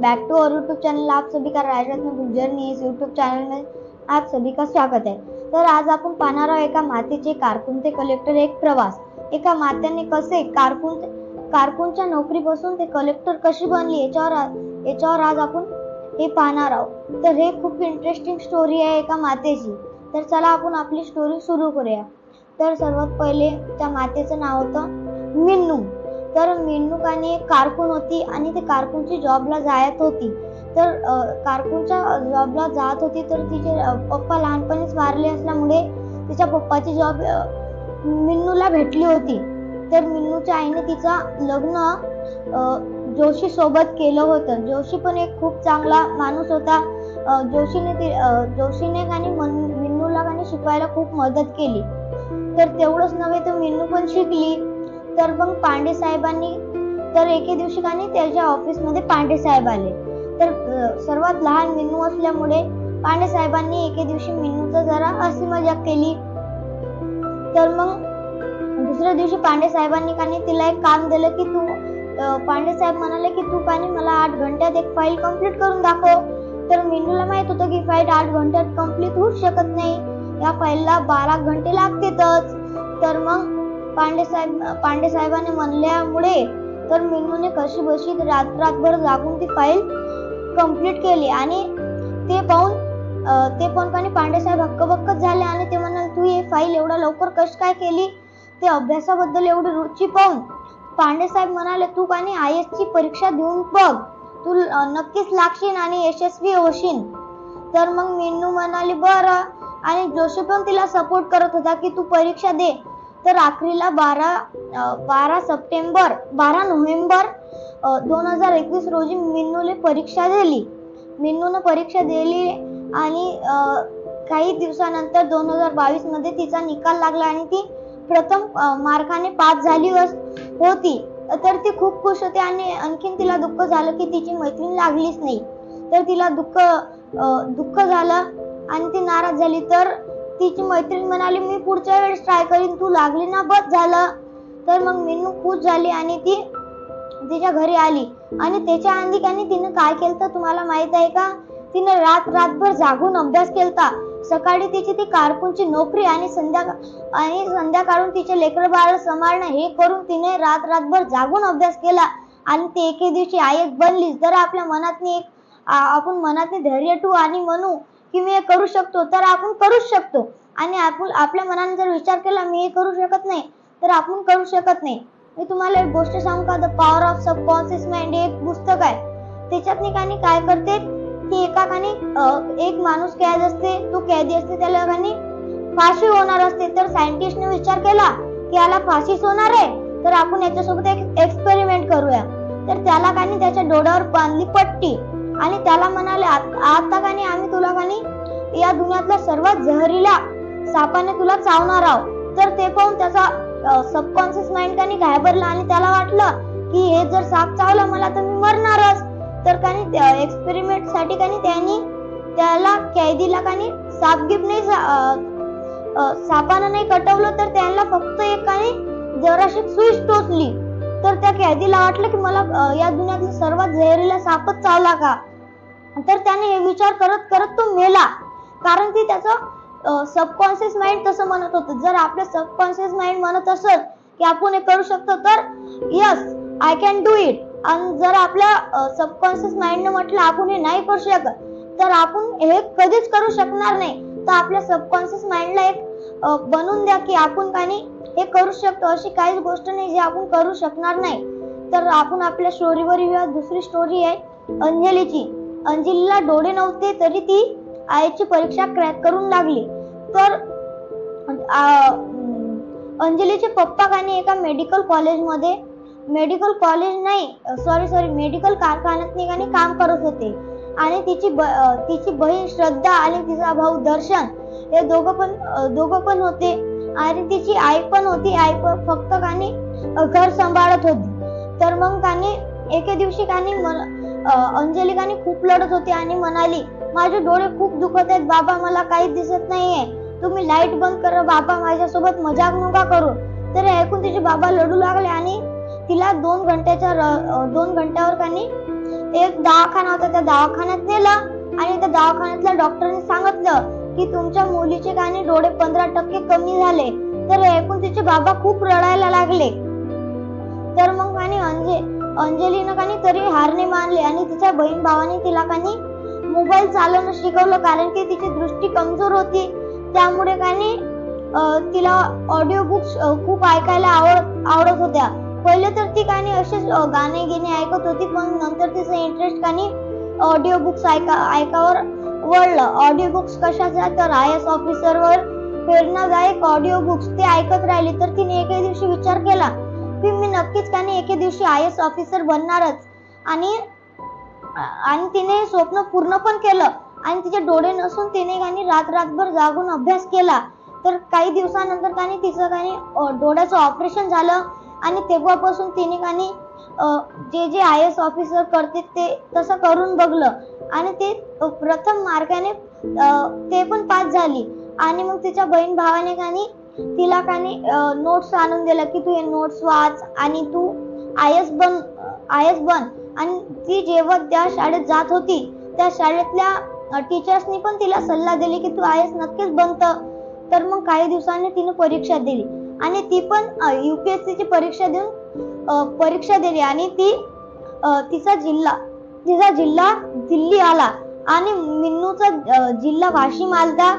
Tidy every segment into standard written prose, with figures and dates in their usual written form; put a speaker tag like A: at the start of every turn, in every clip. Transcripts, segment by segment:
A: Back to our YouTube channel. आप सभी का राजरत्न गुर्जरनी इस यूट्यूब चॅनल में आप सभी का स्वागत आहे। तर आज आपण पाहणार आहोत एका मातेचे कारकून ते कलेक्टर एक प्रवास। एका मातेने कसे कारकूनच्या नोकरीपासून ते कलेक्टर कशी बनली याच्यावर आज आपण हे पाहणार आहोत। तर हे खूप इंटरेस्टिंग स्टोरी आहे एका मातेची। तर चला आपण आपली स्टोरी सुरू करूया। तर सर्वात पहिले त्या मातेचं नाव होतं मिन्नू। तर मिन्नू कानी एक कारकून होती आणि ते कारकूनची जॉबला जात होती। तर कारकूनच्या जॉबला जात होती तर तिचे पप्पा लहानपणीच वारले असल्यामुळे तिच्या पप्पाची जॉब मिन्नूला भेटली होती। तर मिन्नूच्या आईने तिचा लग्न जोशी सोबत केलं होतं। जोशी पण एक खूप चांगला माणूस होता। जोशीने कानी मिन्नूला कानी शिकवायला खूप मदत केली। तर तेवढंच नव्हे तर मिन्नू पण शिकली। तर मग पांडे साहेबांनी तर एके दिवशी कानी त्याच्या ऑफिसमध्ये पांडे साहेब आले। तर सर्वात लहान मिन्नू असल्यामुळे पांडे साहेबांनी एके दिवशी मिन्नूचं जरा हसी मजाक केली। तर मग दुसऱ्या दिवशी पांडे साहेबांनी कानी तिला एक काम दिलं की तू पांडे साहेब म्हणाले की तू कानी मला 8 घंट्यात एक फाईल कंप्लीट करून दाखव। तर मिन्नूला माहित होतं की फाईल 8 घंट्यात कंप्लीट होऊ शकत नाही, या फाईलला 12 घंटे लागतातच। तर मग पांडे साहेबांनी म्हणल्यामुळे तर मिन्नूने कशीबशी रात्रभर जागून ती फाईल कंप्लीट केली। आणि ते पाहून कानी पांडे साहेब हक्कबक्क झाले आणि ते म्हणाले तू ही फाईल एवढा लवकर कशी काय केली। ते अभ्यासाबद्दल एवढी रुची पाहून पांडे साहेब म्हणाले तू कानी IAS ची परीक्षा देऊन बघ, तू नक्कीच लागशील आणि यशस्वी होशील। तर मग मिन्नू म्हणाली बरं, आणि जोशी पण तिला सपोर्ट करत होता की तू परीक्षा दे। तर आखरीला 12 नोव्हेंबर 2021 रोजी मिन्नूने परीक्षा दिली आणि काही दिवसानंतर 2022 मध्ये तिचा निकाल लागला आणि ती प्रथम मार्काने पास झाली होती। तर ती खूप खुश होती आणि आणखीन तिला दुःख झालं की तिची मैत्रीण लागलीच नाही। तर तिला दुःख झालं आणि ती नाराज झाली। तर तिची मैत्रीण म्हणाली मी पुढच्या वेळेस ट्राय करीन, तू लागली ना बस झालं। तर मग मिन्नू खुश झाली आणि ती तिच्या घरी आली। आणि त्याच्या आधी कानी तिने काय केलं तुम्हाला माहित आहे का? तिने रातभर जागून अभ्यास केलता। सकाळी तिची ती कारकूनची नोकरी आणि संध्याकाळून तिचे लेकरं बाळ सांभाळणं हे करून तिने रातभर जागून अभ्यास केला आणि ते एके दिवशी IAS बनली। जर आपण मनातनी धैर्य ठेवू आणि म्हणू की मी हे करू शकतो तर आपण करूच शकतो। आणि आपल्या मनाने जर विचार केला मी हे करू शकत नाही तर आपण करू शकत नाही। मी तुम्हाला एक गोष्ट सांगू का? The power of subconscious mind हे एक पुस्तक आहे। त्याच्यातनी कानी काय करते की एक माणूस कैद असते, तो कैदी असते, त्याला कानी फाशी होणार असते। तर सायंटिस्टने विचार केला की याला फाशीच होणार आहे तर आपण याच्यासोबत एक एक्सपेरिमेंट करूया। तर त्याला कानी त्याच्या डोळ्यावर बांधली पट्टी आणि त्याला म्हणाले आता कानी आम्ही तुला कानी या दुनियातल्या सर्वात जहरीला सापाने तुला चावणार आहोत। तर ते पाहून त्याचा सबकॉन्शियस माइंड कानी घाबरला आणि त्याला वाटलं की हे जर साप चावला मला तर मी मरणारच। तर कानी एक्सपेरिमेंट साठी कानी त्याला कैदीला कानी सापानं नाही कटवलं, तर त्याला फक्त एक कानी जराशी सुई टोचली। तर त्या कैदीला वाटलं की मला या दुनियातला सर्वात जहरीला सापच चावला का। तर त्याने हे विचार करत तो मेला, कारण की त्याचं सबकॉन्शियस माइंड तसं म्हणत होतं। जर आपलं सबकॉन्शियस माइंड म्हणत असेल की आपण हे करू शकतो तर yes I can do it, आणि जर आपल्या सबकॉन्शियस माइंडने म्हटलं आपण हे नाही करू शकत तर आपण हे कधीच करू शकणार नाही। तर आपल्या सबकॉन्शियस माइंडला एक बनवून द्या की आपण कानी हे करू शकतो। अशी काहीच गोष्ट नाही जी आपण करू शकणार नाही। तर आपण आपल्या स्टोरीवर येऊया। दुसरी स्टोरी आहे अंजलीची। अंजलीला डोळे नव्हते तरी ती IAS ची परीक्षा क्रॅक करून लागली। तर अंजलीचे पप्पा कानी एका मेडिकल कारखान्यात कानी काम करत होते आणि तिची बहीण श्रद्धा आणि तिचा भाऊ दर्शन हे दोघं पण होते आणि तिची आई पण होती। आई फक्त कानी घर सांभाळत होती। तर मग कानी एके दिवशी कानी अंजली कानी खूप लढत होती आणि म्हणाली माझे डोळे खूप दुखत आहेत बाबा, मला काहीच दिसत नाहीये, तुम्ही लाईट बंद करा बाबा, माझ्यासोबत मजाक नका करू। तर ऐकून तिचे बाबा लढू लागले आणि तिला 2 घंट्यावर कानी एक दवाखाना होता, त्या दवाखान्यात नेलं आणि त्या दवाखान्यातल्या डॉक्टरने सांगितलं की तुमच्या मुलीचे काही डोळे 15% कमी झाले. तर हे ऐकून तिचे बाबा खूप रडायला लागले. तर मग अंजलीनं तरी हार नाही मानली आणि तिच्या बहीण भावाने तिला मोबाईल चालवणं शिकवलं, कारण की तिची दृष्टी कमजोर होती. त्यामुळे तिला ऑडिओ बुक्स खूप ऐकायला आवडत होत्या. पहिले तर ती असेच गाणे गिणे ऐकत होती, पण नंतर तिचं इंटरेस्ट ऑडिओ बुक्स ऐकावर वळलं. ऑडिओ बुक्स कशाच्या, तर IAS ऑफिसरवर प्रेरणादायक ऑडिओ बुक्स ते ऐकत राहिली. तर तिने एके दिवशी विचार केला की मी नक्कीच एके दिवशी IAS ऑफिसर बनणारच. आणि तिने स्वप्न पूर्ण पण केलं आणि तिचे डोळे नसून तिने रात्रभर जागून अभ्यास केला. तर काही दिवसानंतर तिचं डोळ्याचं ऑपरेशन झालं आणि तेव्हापासून तिने जे IAS ऑफिसर करते ते तसं करून बघलं आणि ते प्रथम मार्काने ते पण पास झाली. आणि मग तिच्या बहीण भावाने तिला नोट्स आणून दिल्या की तू हे नोट्स वाच आणि तू IAS बन. आणि ती जेव्हा त्या शाळेत जात होती, त्या शाळेतल्या टीचर्सनी पण तिला सल्ला दिली की तू IAS नक्कीच बनत. तर मग काही दिवसांनी तिने परीक्षा दिली आणि ती पण UPSC ची परीक्षा दिली आणि तिचा जिल्हा दिल्ली आला आणि मिन्नूचा जिल्हा वाशिम आलता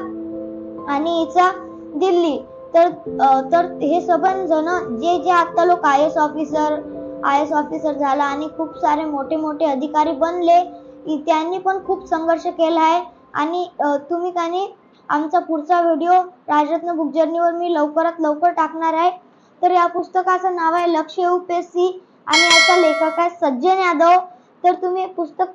A: आणि हिचा दिल्ली. तर हे सगळे जण जे आता लोक IAS ऑफिसर झाला आणि खूप सारे मोठे अधिकारी बनले, त्यांनी पण खूप संघर्ष केला आहे. आणि तुम्ही आमचा पुढचा व्हिडिओ राजरत्न बुक जर्नीवर मी लवकरात लवकर टाकणार आहे. तर या पुस्तकाचं नाव आहे लक्ष्य UPSC आणि याचा लेखक आहे सज्जन यादव. तर तुम्ही हे पुस्तक